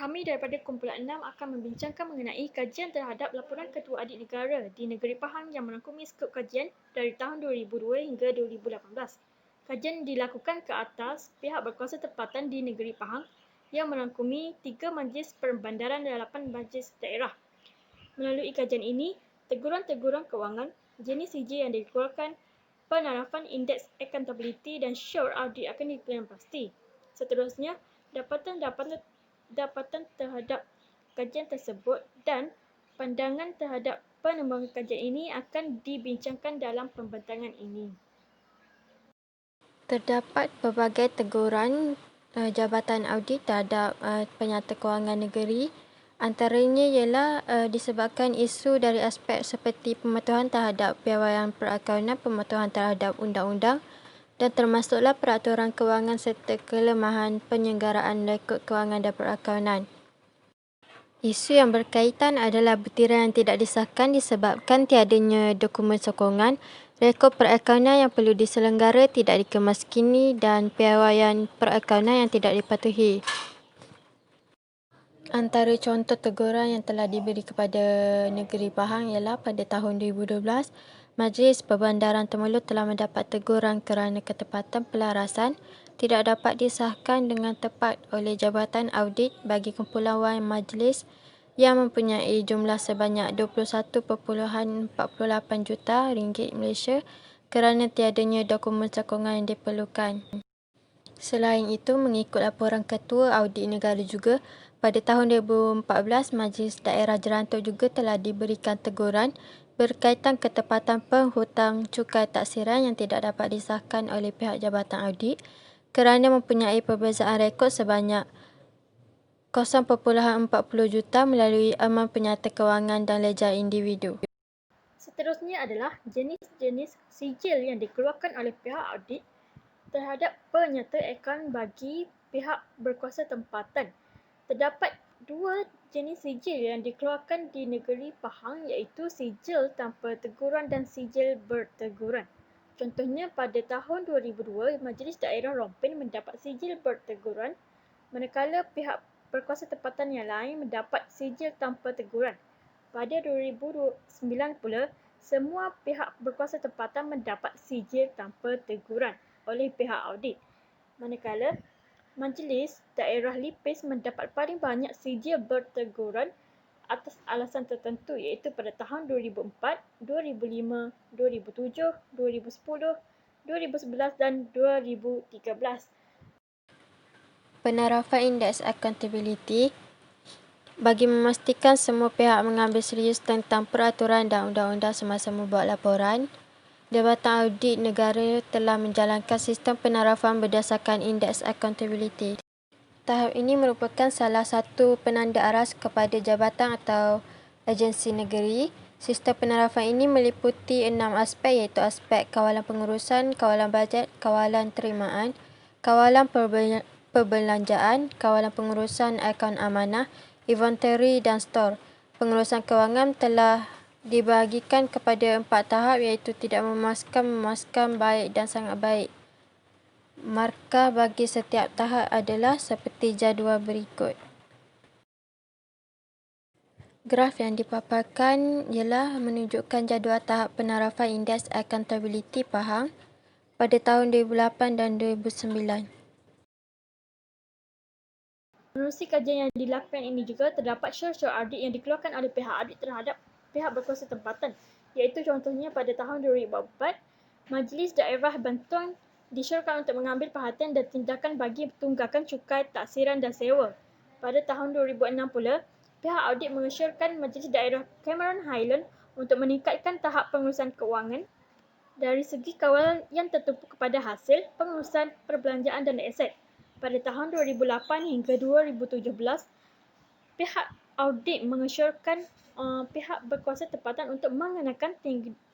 Kami daripada kumpulan 6 akan membincangkan mengenai kajian terhadap laporan Ketua Adik Negara di Negeri Pahang yang merangkumi skop kajian dari tahun 2002 hingga 2018. Kajian dilakukan ke atas pihak berkuasa tempatan di Negeri Pahang yang merangkumi 3 majlis perbandaran dan 8 majlis daerah. Melalui kajian ini, teguran-teguran kewangan, jenis CJ yang dikeluarkan, penarafan indeks accountability dan sure audit akan diketahui pasti. Seterusnya, dapatan terhadap kajian tersebut dan pandangan terhadap pengembangan kajian ini akan dibincangkan dalam pembentangan ini. Terdapat pelbagai teguran Jabatan Audit terhadap penyata kewangan negeri. Antaranya ialah disebabkan isu dari aspek seperti pematuhan terhadap piawaian perakaunan, pematuhan terhadap undang-undang dan termasuklah peraturan kewangan serta kelemahan penyelenggaraan rekod kewangan dan perakaunan. Isu yang berkaitan adalah butiran yang tidak disahkan disebabkan tiadanya dokumen sokongan, rekod perakaunan yang perlu diselenggara tidak dikemaskini dan piawaian perakaunan yang tidak dipatuhi. Antara contoh teguran yang telah diberi kepada Negeri Pahang ialah pada tahun 2012, Majlis Perbandaran Temerloh telah mendapat teguran kerana ketepatan pelarasan tidak dapat disahkan dengan tepat oleh Jabatan Audit bagi kumpulan wang majlis yang mempunyai jumlah sebanyak 21.48 juta ringgit Malaysia kerana tiadanya dokumen sokongan yang diperlukan. Selain itu, mengikut laporan Ketua Audit Negara juga, pada tahun 2014, Majlis Daerah Jerantuk juga telah diberikan teguran berkaitan ketepatan penghutang cukai taksiran yang tidak dapat disahkan oleh pihak Jabatan Audit kerana mempunyai perbezaan rekod sebanyak 0.40 juta melalui amal penyata kewangan dan ledger individu. Seterusnya adalah jenis-jenis sijil yang dikeluarkan oleh pihak audit terhadap penyata akaun bagi pihak berkuasa tempatan. Terdapat dua jenis sijil yang dikeluarkan di Negeri Pahang iaitu sijil tanpa teguran dan sijil berteguran. Contohnya pada tahun 2002, Majlis Daerah Rompin mendapat sijil berteguran manakala pihak berkuasa tempatan yang lain mendapat sijil tanpa teguran. Pada 2009 pula, semua pihak berkuasa tempatan mendapat sijil tanpa teguran oleh pihak audit. Manakala Majlis Daerah Lipis mendapat paling banyak sijil berteguran atas alasan tertentu iaitu pada tahun 2004, 2005, 2007, 2010, 2011 dan 2013. Penarafan indeks accountability bagi memastikan semua pihak mengambil serius tentang peraturan dan undang-undang semasa membuat laporan, Jabatan Audit Negara telah menjalankan sistem penarafan berdasarkan indeks accountability. Tahap ini merupakan salah satu penanda aras kepada jabatan atau agensi negeri. Sistem penarafan ini meliputi 6 aspek iaitu aspek kawalan pengurusan, kawalan bajet, kawalan terimaan, kawalan perbelanjaan, kawalan pengurusan akaun amanah, inventory dan stor. Pengurusan kewangan telah dibahagikan kepada 4 tahap iaitu tidak memuaskan, baik dan sangat baik. Markah bagi setiap tahap adalah seperti jadual berikut. Graf yang dipaparkan ialah menunjukkan jadual tahap penarafan indeks accountability Pahang pada tahun 2008 dan 2009. Menerusi kajian yang dilakukan ini juga terdapat sure audit yang dikeluarkan oleh pihak audit terhadap pihak berkuasa tempatan iaitu contohnya pada tahun 2004, Majlis Daerah Bantuan disyorkan untuk mengambil perhatian dan tindakan bagi tunggakan cukai taksiran dan sewa. Pada tahun 2006 pula, pihak audit mengesyorkan Majlis Daerah Cameron Highland untuk meningkatkan tahap pengurusan kewangan dari segi kawalan yang tertumpu kepada hasil, pengurusan, perbelanjaan dan aset. Pada tahun 2008 hingga 2017, pihak audit mengesyorkan pihak berkuasa tempatan untuk mengenakan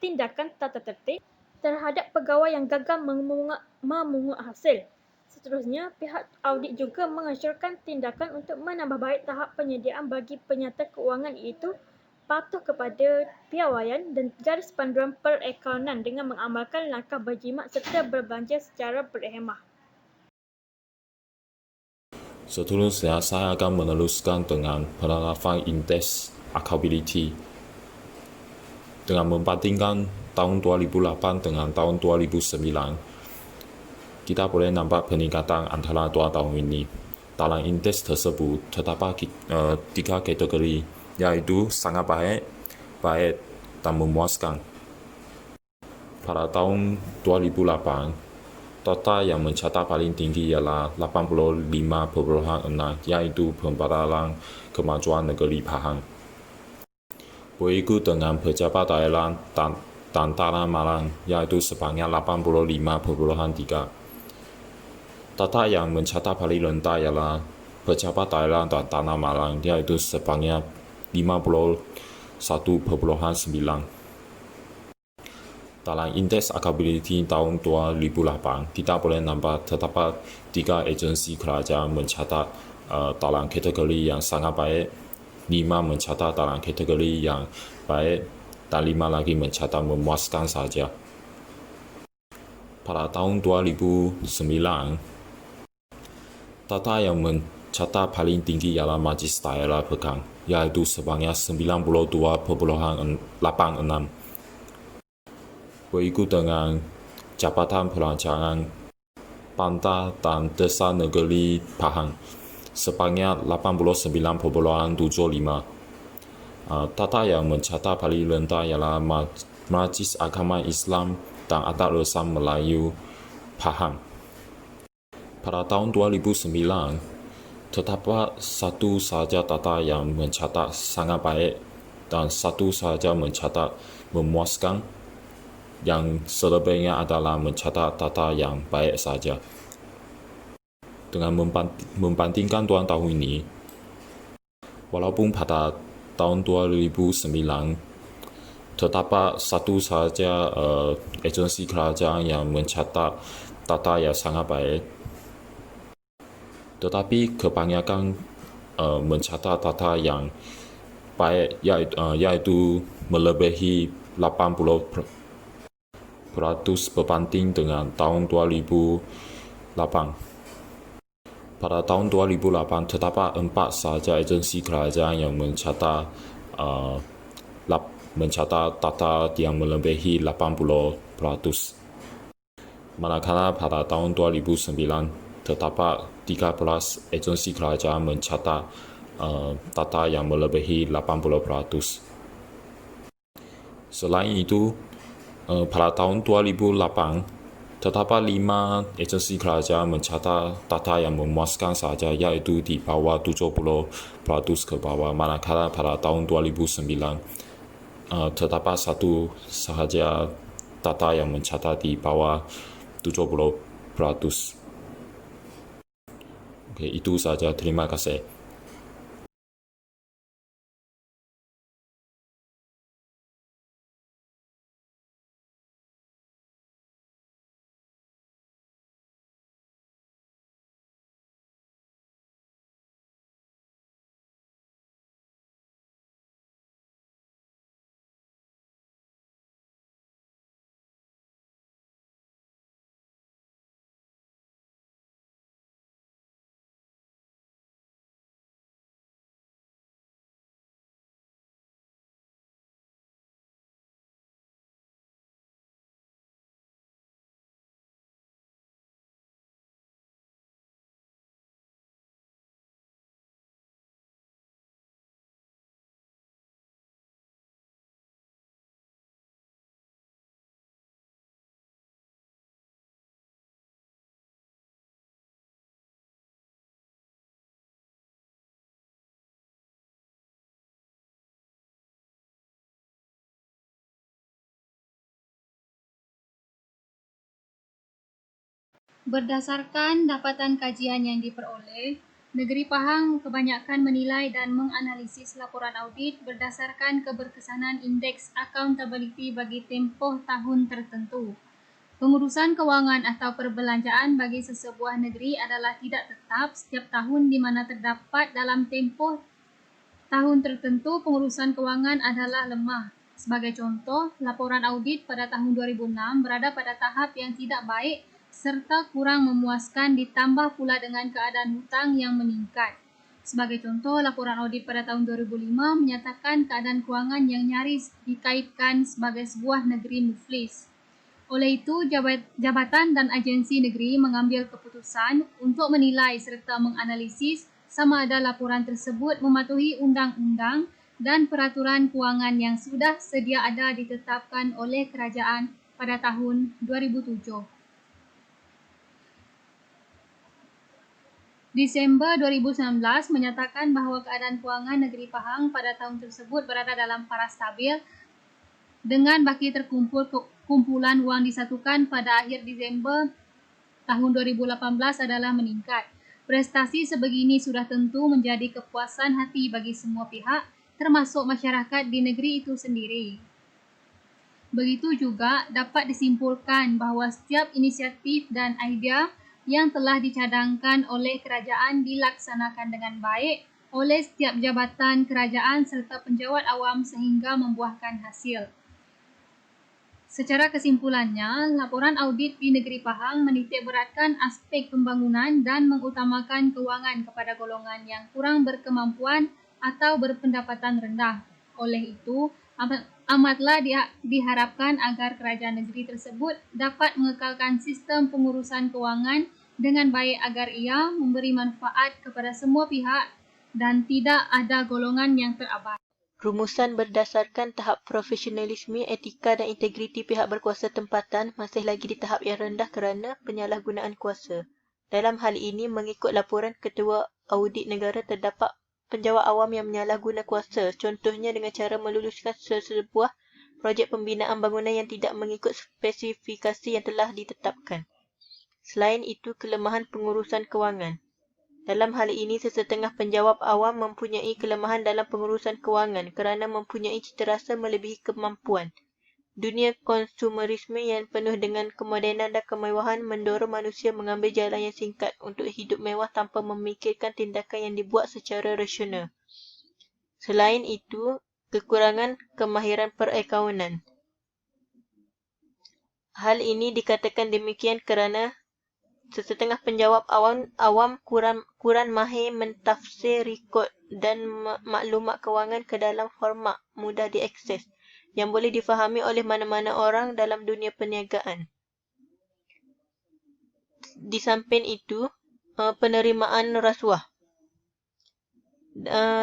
tindakan tata tertib terhadap pegawai yang gagal memungut hasil. Seterusnya, pihak audit juga mengesyorkan tindakan untuk menambah baik tahap penyediaan bagi penyata kewangan iaitu patuh kepada piawaian dan garis panduan perakaunan dengan mengamalkan langkah berjimat serta berbelanja secara berhemah. Seterusnya, saya akan meneruskan dengan penerapan indeks accountability dengan membandingkan tahun 2008 dengan tahun 2009. Kita boleh nampak peningkatan antara dua tahun ini. Dalam indeks tersebut terdapat 3 kategori, yaitu sangat baik, baik dan memuaskan. Pada tahun 2008, data yang mencatat paling tinggi ialah 85,6, yaitu pembayaran kemajuan negeri Pahang. Berikut dengan pejabat daerah dan tanah malang, yaitu sebanyak 85,3. Data yang mencatat paling rendah ialah pejabat daerah dan tanah malang, yaitu sebanyak 51,9. Dalam indeks accountability tahun 2008, kita boleh nampak terdapat 3 agensi kerajaan mencatat dalam kategori yang sangat baik, 5 mencatat dalam kategori yang baik, dan 5 lagi mencatat memuaskan saja. Pada tahun 2009, data yang mencatat paling tinggi ialah Majlis Daerah Pekan, yaitu sebanyak 92,86. Berikut dengan Jabatan Perancangan Bandar dan Desa Negeri Pahang sebanyak 89,75. Data yang mencatat paling rendah ialah Majlis Agama Islam dan Adat Resam Melayu Pahang. Pada tahun 2009, terdapat satu sahaja data yang mencatat sangat baik dan satu sahaja mencatat memuaskan. Yang selebihnya adalah mencatat data yang baik saja. Dengan membandingkan dua tahun ini, walaupun pada tahun 2009 terdapat satu sahaja agensi kerajaan yang mencatat data yang sangat baik, tetapi kebanyakan mencatat data yang baik, yaitu melebihi 80% berbanding dengan tahun 2008. Pada tahun 2008, terdapat 4 sahaja agensi kerajaan yang mencatat data yang melebihi 80%. Manakala pada tahun 2009, terdapat 13 agensi kerajaan mencatat data yang melebihi 80%. Selain itu, pada tahun 2008, terdapat 5 agensi kerajaan mencatat data yang memuaskan saja, yaitu di bawah 70% ke bawah. Manakala pada tahun 2009, terdapat satu sahaja data yang mencatat di bawah 70%. Oke, itu saja. Terima kasih. Berdasarkan dapatan kajian yang diperoleh, Negeri Pahang kebanyakan menilai dan menganalisis laporan audit berdasarkan keberkesanan indeks accountability bagi tempoh tahun tertentu. Pengurusan kewangan atau perbelanjaan bagi sesebuah negeri adalah tidak tetap setiap tahun di mana terdapat dalam tempoh tahun tertentu pengurusan kewangan adalah lemah. Sebagai contoh, laporan audit pada tahun 2006 berada pada tahap yang tidak baik serta kurang memuaskan ditambah pula dengan keadaan hutang yang meningkat. Sebagai contoh, laporan audit pada tahun 2005 menyatakan keadaan kewangan yang nyaris dikaitkan sebagai sebuah negeri muflis. Oleh itu, jabatan dan agensi negeri mengambil keputusan untuk menilai serta menganalisis sama ada laporan tersebut mematuhi undang-undang dan peraturan kewangan yang sudah sedia ada ditetapkan oleh kerajaan pada tahun 2007. Disember 2019 menyatakan bahawa keadaan kewangan negeri Pahang pada tahun tersebut berada dalam paras stabil dengan baki kumpulan wang disatukan pada akhir Disember tahun 2018 adalah meningkat. Prestasi sebegini sudah tentu menjadi kepuasan hati bagi semua pihak, termasuk masyarakat di negeri itu sendiri. Begitu juga dapat disimpulkan bahawa setiap inisiatif dan idea yang telah dicadangkan oleh kerajaan dilaksanakan dengan baik oleh setiap jabatan kerajaan serta penjawat awam sehingga membuahkan hasil. Secara kesimpulannya, laporan audit di negeri Pahang menitikberatkan aspek pembangunan dan mengutamakan kewangan kepada golongan yang kurang berkemampuan atau berpendapatan rendah. Oleh itu, amatlah diharapkan agar kerajaan negeri tersebut dapat mengekalkan sistem pengurusan kewangan dengan baik agar ia memberi manfaat kepada semua pihak dan tidak ada golongan yang terabaikan. Rumusan berdasarkan tahap profesionalisme, etika dan integriti pihak berkuasa tempatan masih lagi di tahap yang rendah kerana penyalahgunaan kuasa. Dalam hal ini, mengikut laporan Ketua Audit Negara, terdapat penjawat awam yang menyalahguna kuasa, contohnya dengan cara meluluskan sebuah projek pembinaan bangunan yang tidak mengikut spesifikasi yang telah ditetapkan. Selain itu, kelemahan pengurusan kewangan. Dalam hal ini, sesetengah penjawat awam mempunyai kelemahan dalam pengurusan kewangan kerana mempunyai citarasa melebihi kemampuan. Dunia konsumerisme yang penuh dengan kemodenan dan kemewahan mendorong manusia mengambil jalan yang singkat untuk hidup mewah tanpa memikirkan tindakan yang dibuat secara rasional. Selain itu, kekurangan kemahiran perakaunan. Hal ini dikatakan demikian kerana sesetengah penjawat awam kurang mahir mentafsir rekod dan maklumat kewangan ke dalam format mudah diakses yang boleh difahami oleh mana-mana orang dalam dunia perniagaan. Di samping itu, penerimaan rasuah.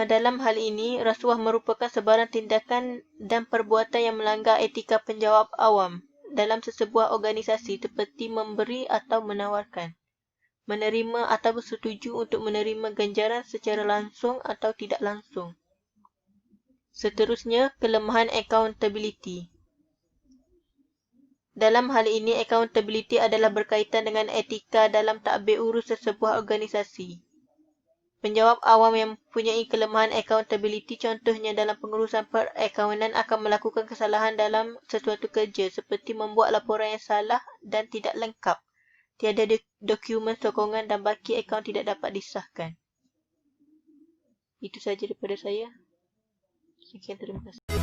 Dalam hal ini, rasuah merupakan sebarang tindakan dan perbuatan yang melanggar etika penjawat awam dalam sesebuah organisasi seperti memberi atau menawarkan, menerima atau bersetuju untuk menerima ganjaran secara langsung atau tidak langsung. Seterusnya, kelemahan accountability. Dalam hal ini, accountability adalah berkaitan dengan etika dalam tadbir urus sesebuah organisasi. Penjawat awam yang mempunyai kelemahan accountability, contohnya dalam pengurusan perakaunan, akan melakukan kesalahan dalam sesuatu kerja seperti membuat laporan yang salah dan tidak lengkap, tiada dokumen sokongan dan baki akaun tidak dapat disahkan. Itu sahaja daripada saya. Sekian, terima kasih.